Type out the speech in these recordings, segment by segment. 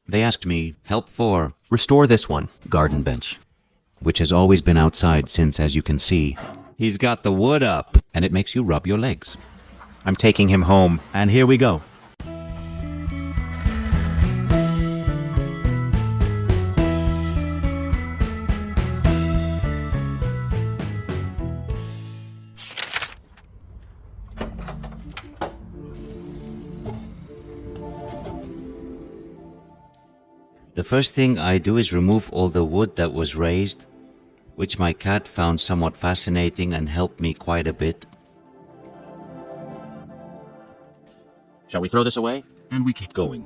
They asked me, help 4. Restore this one. Garden bench, which has always been outside since, as you can see, he's got the wood up, and it makes you rub your legs. I'm taking him home, and here we go. The first thing I do is remove all the wood that was raised, which my cat found somewhat fascinating and helped me quite a bit. Shall we throw this away? And we keep going.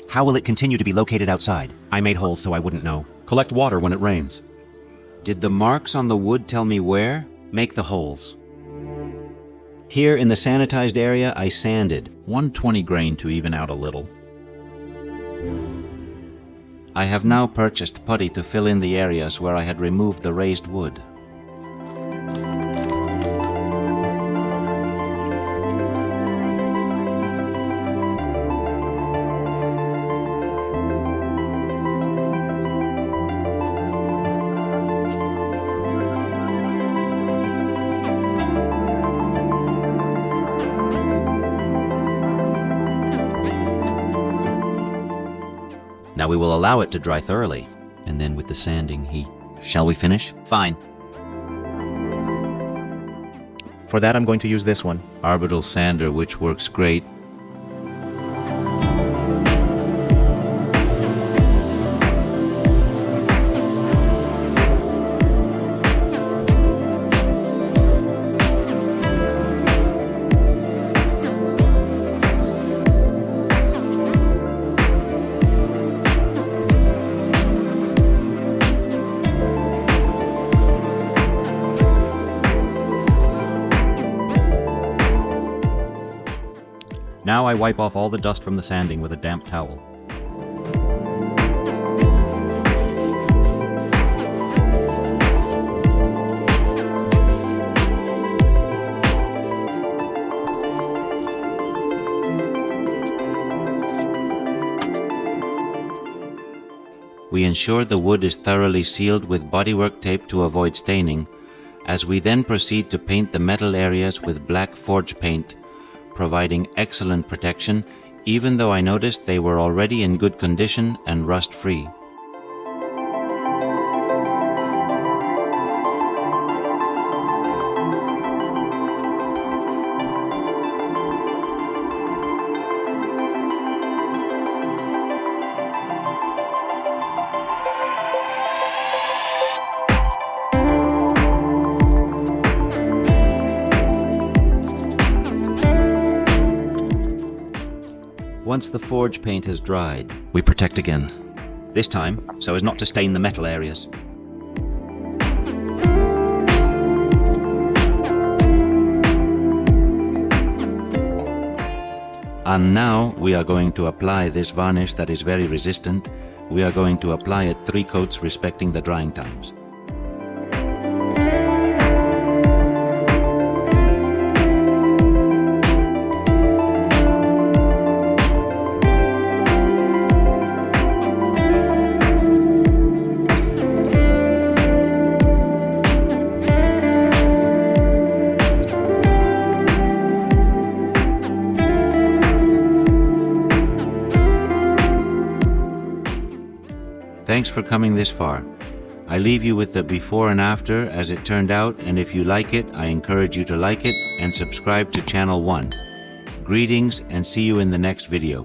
How will it continue to be located outside? I made holes so I wouldn't know. Collect water when it rains. Did the marks on the wood tell me where? Make the holes. Here in the sanitized area, I sanded. 120 grain to even out a little. I have now purchased putty to fill in the areas where I had removed the raised wood. Now we will allow it to dry thoroughly, and then with the sanding, Shall we finish? Fine. For that, I'm going to use this one. Arbitral sander, which works great. Now I wipe off all the dust from the sanding with a damp towel. We ensure the wood is thoroughly sealed with bodywork tape to avoid staining, as we then proceed to paint the metal areas with black forge paint, providing excellent protection, even though I noticed they were already in good condition and rust-free. Once the forge paint has dried, we protect again. This time, so as not to stain the metal areas. And now we are going to apply this varnish that is very resistant. We are going to apply it 3 coats respecting the drying times. Thanks for coming this far. I leave you with the before and after as it turned out, and if you like it, I encourage you to like it and subscribe to Channel 1. Greetings and see you in the next video.